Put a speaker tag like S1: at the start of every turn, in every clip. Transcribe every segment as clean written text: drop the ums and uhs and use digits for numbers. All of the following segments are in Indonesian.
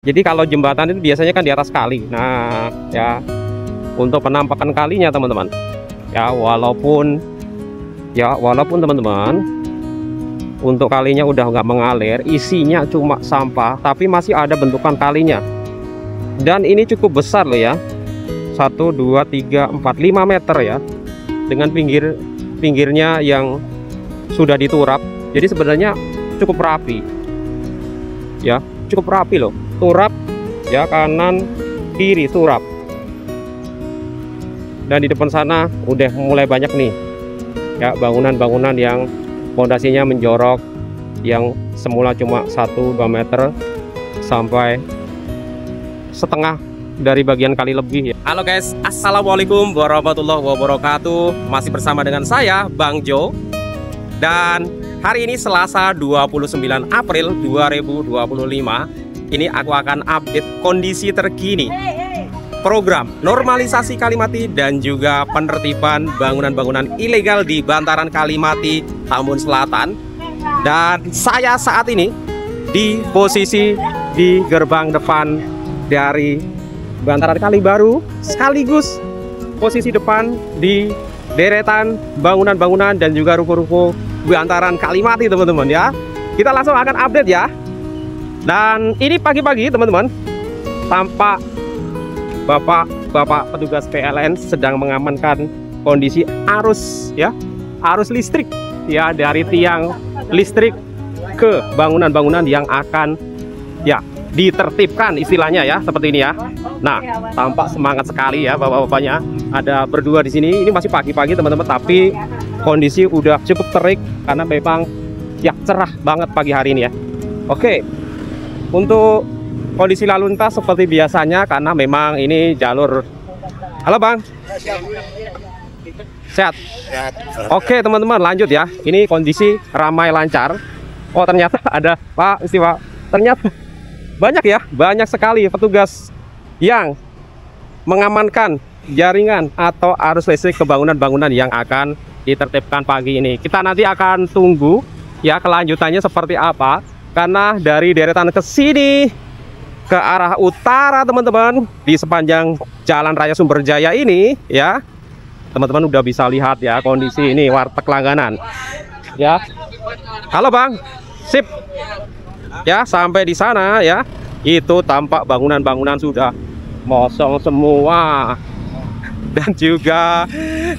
S1: Jadi kalau jembatan itu biasanya kan di atas kali. Nah, ya untuk penampakan kalinya teman-teman. Ya walaupun teman-teman untuk kalinya udah nggak mengalir, isinya cuma sampah, tapi masih ada bentukan kalinya. Dan ini cukup besar loh ya. 1, 2, 3, 4, 5 meter ya. Dengan pinggirnya yang sudah diturap. Jadi sebenarnya cukup rapi. Ya, cukup rapi loh. Turap ya, kanan kiri turap. Dan di depan sana udah mulai banyak nih ya bangunan-bangunan yang fondasinya menjorok, yang semula cuma 1-2 meter sampai setengah dari bagian kali lebih ya. Halo guys, assalamualaikum warahmatullahi wabarakatuh. Masih bersama dengan saya Bang Jo. Dan hari ini Selasa 29 April 2025. Ini aku akan update kondisi terkini program normalisasi Kalimati dan juga penertiban bangunan-bangunan ilegal di bantaran Kalimati Tambun Selatan. Dan saya saat ini di posisi di gerbang depan dari bantaran Kali Baru, sekaligus posisi depan di deretan bangunan-bangunan dan juga ruko-ruko bantaran Kalimati teman-teman ya. Kita langsung akan update ya. Dan ini pagi-pagi teman-teman, tampak bapak petugas PLN sedang mengamankan kondisi arus ya, arus listrik ya, dari tiang listrik ke bangunan-bangunan yang akan ya ditertibkan istilahnya ya, seperti ini ya. Nah, tampak semangat sekali ya bapak-bapaknya. Ada berdua di sini. Ini masih pagi-pagi teman-teman, tapi kondisi udah cukup terik karena memang ya cerah banget pagi hari ini ya. Oke. Untuk kondisi lalu lintas seperti biasanya, karena memang ini jalur. Halo Bang. Sehat? Sehat. Oke teman-teman, lanjut ya. Ini kondisi ramai lancar. Oh ternyata ada Pak Istiwa. Ternyata banyak ya, banyak sekali petugas yang mengamankan jaringan atau arus listrik ke bangunan-bangunan yang akan ditertibkan pagi ini. Kita nanti akan tunggu ya kelanjutannya seperti apa. Karena dari deretan ke sini ke arah utara teman-teman, di sepanjang Jalan Raya Sumberjaya ini ya, teman-teman udah bisa lihat ya kondisi ini warteg langganan ya. Halo Bang, sip ya. Sampai di sana ya, itu tampak bangunan-bangunan sudah kosong semua. Dan juga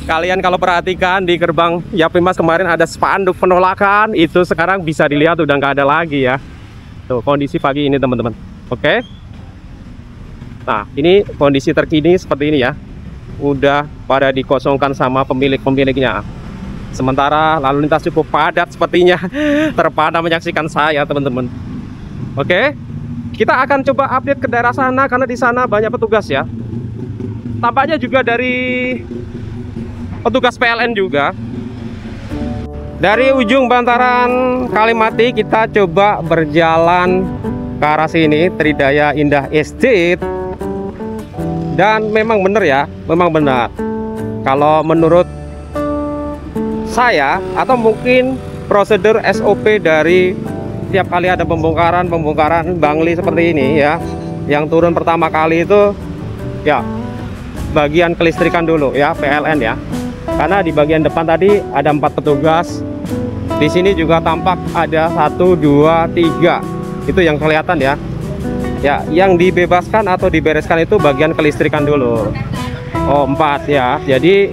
S1: kalian kalau perhatikan di gerbang Yapimas kemarin ada spanduk penolakan, itu sekarang bisa dilihat udah nggak ada lagi ya. Tuh kondisi pagi ini teman-teman. Oke. Nah ini kondisi terkini seperti ini ya. Udah pada dikosongkan sama pemilik-pemiliknya. Sementara lalu lintas cukup padat sepertinya. Terpana menyaksikan saya teman-teman. Oke. Kita akan coba update ke daerah sana karena di sana banyak petugas ya. Tampaknya juga dari petugas PLN juga. Dari ujung bantaran Kalimati kita coba berjalan ke arah sini, Tridaya Indah Estate. Dan memang benar ya, memang benar. Kalau menurut saya atau mungkin prosedur SOP dari tiap kali ada pembongkaran bangli seperti ini ya, yang turun pertama kali itu ya bagian kelistrikan dulu ya, PLN ya. Karena di bagian depan tadi ada 4 petugas. Di sini juga tampak ada 1, 2, 3. Itu yang kelihatan ya. Ya, yang dibebaskan atau dibereskan itu bagian kelistrikan dulu. Oh, 4 ya. Jadi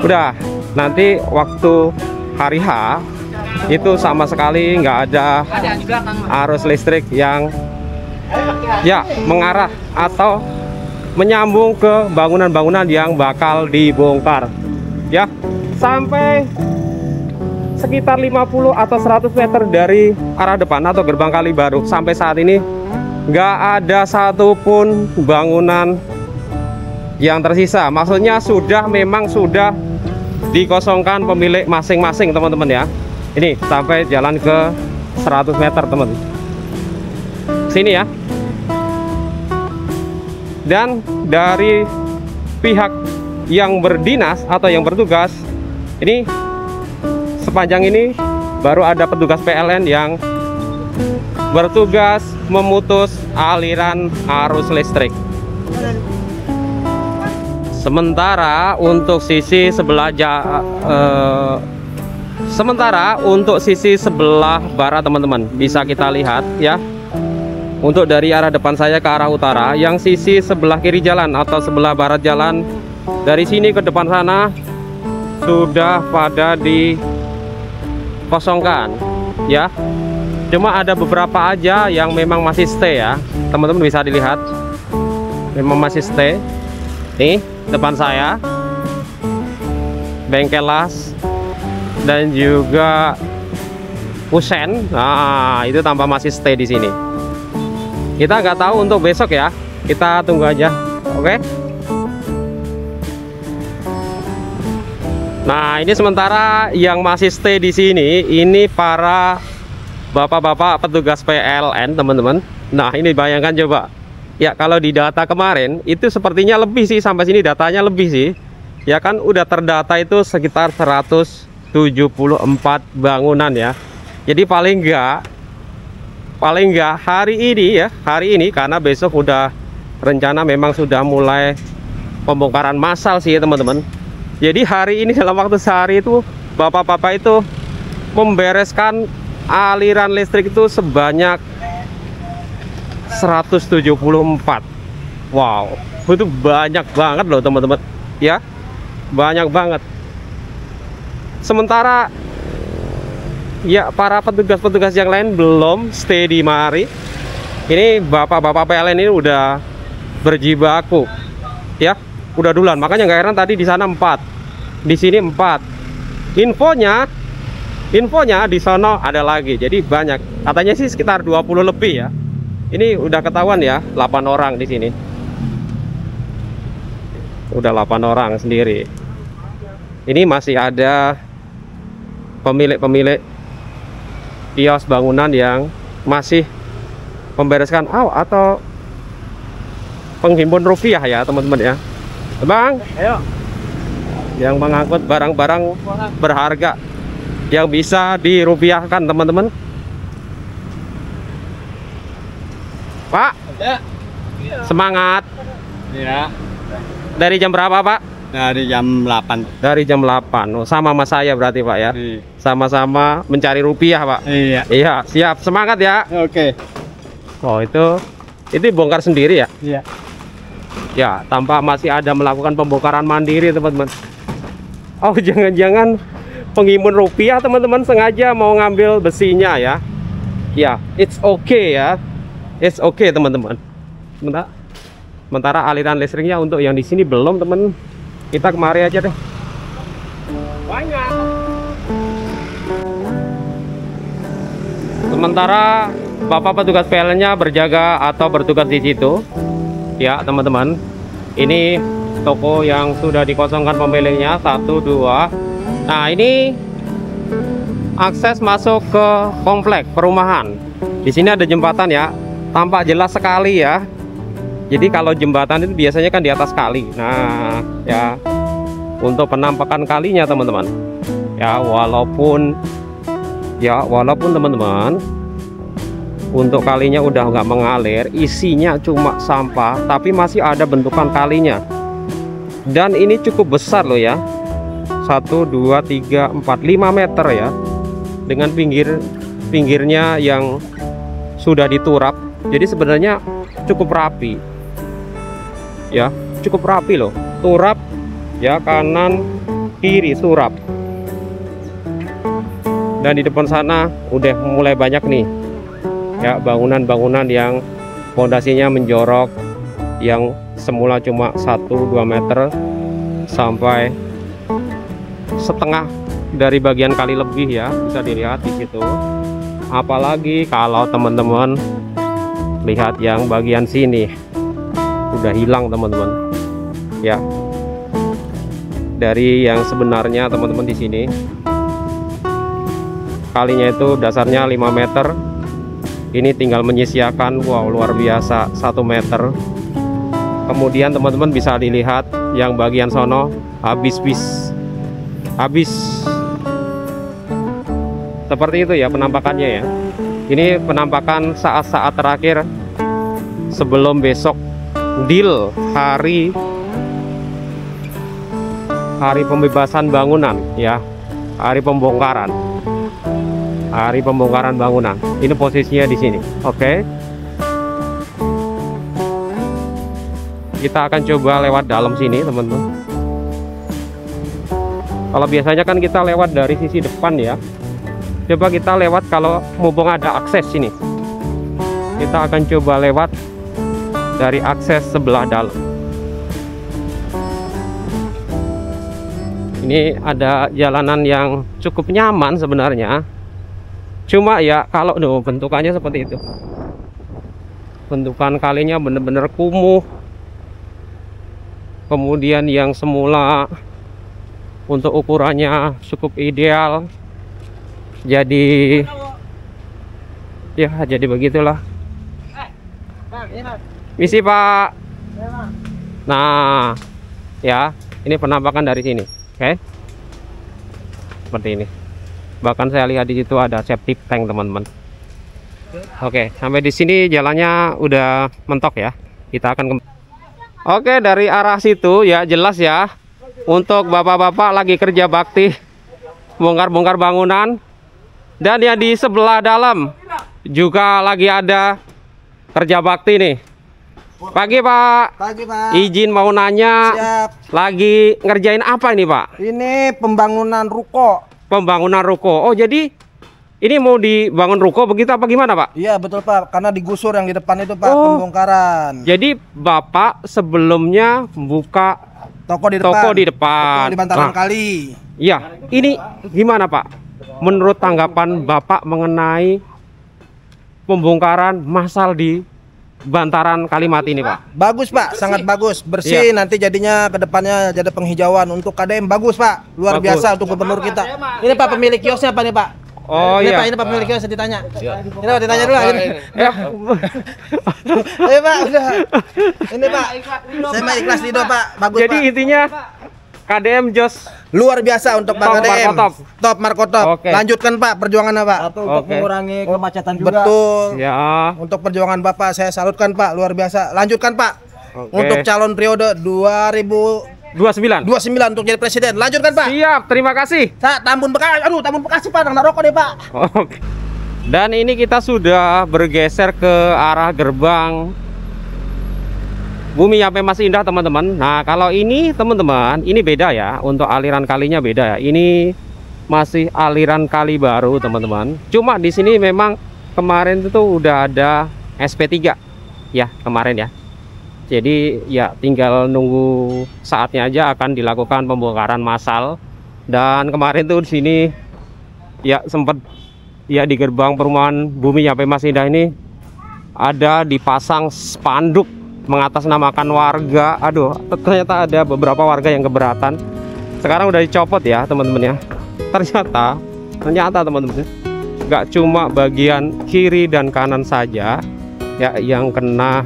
S1: udah, nanti waktu hari H itu sama sekali nggak ada arus listrik yang ya mengarah atau menyambung ke bangunan-bangunan yang bakal dibongkar ya. Sampai sekitar 50 atau 100 meter dari arah depan atau gerbang Kali Baru, sampai saat ini nggak ada satupun bangunan yang tersisa. Maksudnya memang sudah dikosongkan pemilik masing-masing teman-teman ya. Ini sampai jalan ke 100 meter teman sini ya. Dan dari pihak yang berdinas atau yang bertugas ini, sepanjang ini baru ada petugas PLN yang bertugas memutus aliran arus listrik. Sementara untuk sisi sebelah barat teman-teman, bisa kita lihat ya. Untuk dari arah depan saya ke arah utara, yang sisi sebelah kiri jalan atau sebelah barat jalan, dari sini ke depan sana sudah pada dikosongkan ya. Cuma ada beberapa aja yang memang masih stay ya, teman-teman bisa dilihat, memang masih stay. Nih depan saya bengkel las dan juga kusen, nah itu tampak masih stay di sini. Kita nggak tahu untuk besok ya, kita tunggu aja, oke? Nah ini sementara yang masih stay di sini, ini para bapak-bapak petugas PLN teman-teman. Nah ini bayangkan coba, ya kalau di data kemarin itu sepertinya lebih sih, sampai sini datanya lebih sih. Ya kan udah terdata itu sekitar 174 bangunan ya. Jadi paling enggak hari ini karena besok udah rencana memang sudah mulai pembongkaran massal sih teman-teman. Jadi hari ini dalam waktu sehari itu bapak-bapak itu membereskan aliran listrik itu sebanyak 174. Wow, itu banyak banget loh teman-teman ya, banyak banget. Sementara ya para petugas-petugas yang lain belum stay di mari. Ini bapak-bapak PLN ini udah berjibaku ya, udah duluan. Makanya nggak heran tadi di sana 4, di sini 4. Infonya di sana ada lagi. Jadi banyak, katanya sih sekitar 20 lebih ya. Ini udah ketahuan ya, 8 orang di sini. Udah 8 orang sendiri. Ini masih ada pemilik kios bangunan yang masih membereskan atau penghimpun rupiah ya teman-teman ya. Bang, ayo, yang mengangkut barang-barang berharga yang bisa dirupiahkan teman-teman. Pak ya. Semangat ya. Dari jam berapa Pak?
S2: Dari jam 8.
S1: Dari jam 8. Oh, sama sama saya berarti Pak ya. Sama-sama mencari rupiah Pak.
S2: Iya.
S1: Iya, siap, semangat ya.
S2: Oke.
S1: Oh itu bongkar sendiri ya?
S2: Iya.
S1: Ya, tanpa masih ada melakukan pembongkaran mandiri teman-teman. Oh jangan-jangan penghimpun rupiah teman-teman sengaja mau ngambil besinya ya. Ya, it's okay ya. It's okay teman-teman. Sementara aliran listriknya untuk yang di sini belum teman. Kita kemari aja deh. Banyak. Sementara bapak petugas PLN-nya berjaga atau bertugas di situ. Ya teman-teman. Ini toko yang sudah dikosongkan pemiliknya 1, 2. Nah ini akses masuk ke komplek perumahan. Di sini ada jembatan ya. Tampak jelas sekali ya. Jadi kalau jembatan itu biasanya kan di atas kali. Nah, ya untuk penampakan kalinya teman-teman. Ya walaupun teman-teman untuk kalinya udah nggak mengalir, isinya cuma sampah, tapi masih ada bentukan kalinya. Dan ini cukup besar loh ya. 1, 2, 3, 4, 5 meter ya. Dengan pinggirnya yang sudah diturap. Jadi sebenarnya cukup rapi. Ya cukup rapi loh, turap ya, kanan kiri turap. Dan di depan sana udah mulai banyak nih ya bangunan-bangunan yang fondasinya menjorok, yang semula cuma 1-2 meter sampai setengah dari bagian kali lebih ya, bisa dilihat di situ. Apalagi kalau teman-teman lihat yang bagian sini udah hilang teman-teman ya, dari yang sebenarnya teman-teman. Di sini kalinya itu dasarnya 5 meter, ini tinggal menyisiakan. Wow luar biasa, 1 meter. Kemudian teman-teman bisa dilihat yang bagian sono habis seperti itu ya penampakannya ya. Ini penampakan saat-saat terakhir sebelum besok deal hari pembebasan bangunan ya, hari pembongkaran bangunan. Ini posisinya di sini. Oke. Kita akan coba lewat dalam sini, teman-teman. Kalau biasanya kan kita lewat dari sisi depan ya. Coba kita lewat, kalau mumpung ada akses sini. Kita akan coba lewat dari akses sebelah dalam. Ini ada jalanan yang cukup nyaman sebenarnya. Cuma ya kalau bentukannya seperti itu. Bentukan kalinya bener-bener kumuh. Kemudian yang semula untuk ukurannya cukup ideal, jadi begitulah. Misi Pak. Nah ya, ini penampakan dari sini. Oke, seperti ini. Bahkan saya lihat di situ ada septic tank, teman-teman. Oke, sampai di sini jalannya udah mentok ya. Kita akan Oke, dari arah situ ya jelas ya. Untuk bapak-bapak lagi kerja bakti bongkar-bongkar bangunan. Dan ya di sebelah dalam juga lagi ada kerja bakti nih. Pagi Pak.
S2: Pagi Pak.
S1: Izin mau nanya.
S2: Siap.
S1: Lagi ngerjain apa ini Pak?
S2: Ini pembangunan ruko.
S1: Pembangunan ruko. Oh jadi ini mau dibangun ruko begitu apa gimana Pak?
S2: Iya betul Pak. Karena digusur yang di depan itu Pak,
S1: Oh.
S2: pembongkaran.
S1: Jadi Bapak sebelumnya buka
S2: Toko di depan.
S1: toko di depan.
S2: Toko di bantaran
S1: Nah,
S2: kali.
S1: iya, ini gimana Pak? Menurut tanggapan Bapak mengenai pembongkaran massal di bantaran Kalimati ini Pak?
S2: Bagus Pak, sangat bagus. Bersih, nanti jadinya ke depannya jadi penghijauan untuk KDM bagus Pak. Luar
S1: Bagus.
S2: biasa untuk gubernur kita. Ini Pak pemilik kiosnya Pak nih Pak.
S1: Oh
S2: Ini
S1: iya.
S2: Pak, ini Pak pemilik kiosnya ditanya. Ini Pak ditanya dulu. Ini.
S1: Ya,
S2: Ayo Pak, udah. Ini Pak. Saya mah ikhlas Lido Pak. Bagus
S1: jadi
S2: Pak.
S1: intinya KDM Jos
S2: Luar biasa untuk Pak
S1: Top
S2: KDM.
S1: Markotop.
S2: Top Markotop.
S1: Oke.
S2: Lanjutkan Pak perjuangannya Pak.
S1: untuk Oke.
S2: mengurangi kemacetan juga. Betul.
S1: ya.
S2: Untuk perjuangan Bapak saya salutkan Pak, luar biasa. Lanjutkan Pak.
S1: Oke.
S2: Untuk calon periode 2029
S1: 29.
S2: untuk jadi presiden. Lanjutkan Pak.
S1: Siap, terima kasih.
S2: Tambun Bekasi. Aduh, Tambun Bekasi Pak, nang rokok deh Pak.
S1: Oke. Dan ini kita sudah bergeser ke arah gerbang Bumi Yape Mas Indah, teman-teman. Nah, kalau ini teman-teman, ini beda ya. Untuk aliran kalinya beda ya. Ini masih aliran kali baru, teman-teman. Cuma di sini memang kemarin itu udah ada SP3 ya, kemarin ya. Jadi ya tinggal nunggu saatnya aja akan dilakukan pembongkaran massal. Dan kemarin tuh di sini ya sempat ya di gerbang perumahan Bumi Yape Mas Indah ini ada dipasang spanduk mengatasnamakan warga. Aduh, ternyata ada beberapa warga yang keberatan. Sekarang udah dicopot ya, teman-teman ya. Ternyata teman-teman, nggak cuma bagian kiri dan kanan saja ya yang kena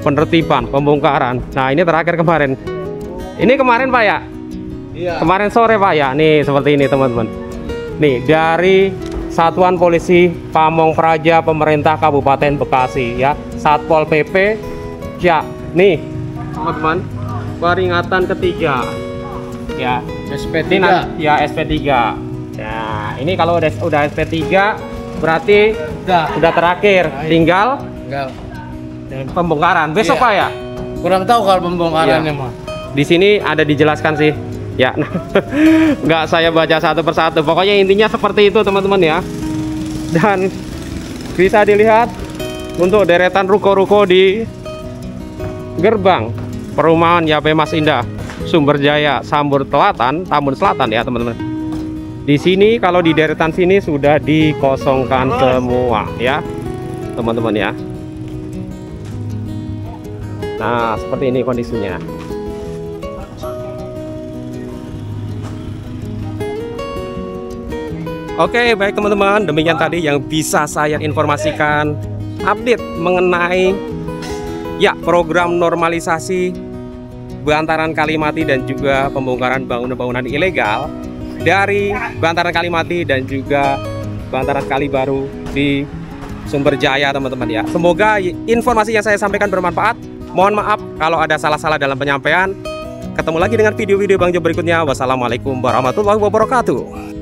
S1: penertiban, pembongkaran. Nah, ini terakhir kemarin. Ini kemarin Pak ya?
S2: Iya.
S1: Kemarin sore Pak ya. Nih seperti ini teman-teman. Nih dari Satuan Polisi Pamong Praja Pemerintah Kabupaten Bekasi ya, Satpol PP ya. Nih teman-teman, peringatan ketiga ya,
S2: SP3.
S1: Ini ya SP3 ya. Ini kalau udah SP3 berarti udah terakhir, tinggal pembongkaran besok
S2: Iya.
S1: Pak ya.
S2: Kurang tahu kalau pembongkarannya
S1: Iya.
S2: mah.
S1: Di sini ada dijelaskan sih ya. Nggak saya baca satu persatu, pokoknya intinya seperti itu teman-teman ya. Dan bisa dilihat untuk deretan ruko-ruko di gerbang perumahan Yape Mas Indah Sumberjaya Tambun Selatan ya teman-teman. Di sini kalau di deretan sini sudah dikosongkan semua ya teman-teman ya. Nah seperti ini kondisinya. Oke, baik teman-teman, demikian tadi yang bisa saya informasikan update mengenai ya program normalisasi bantaran Kalimati dan juga pembongkaran bangunan-bangunan ilegal dari bantaran Kalimati dan juga bantaran Kali Baru di Sumber Jaya, teman-teman ya. Semoga informasi yang saya sampaikan bermanfaat. Mohon maaf kalau ada salah-salah dalam penyampaian. Ketemu lagi dengan video-video Bang Jo berikutnya. Wassalamualaikum warahmatullahi wabarakatuh.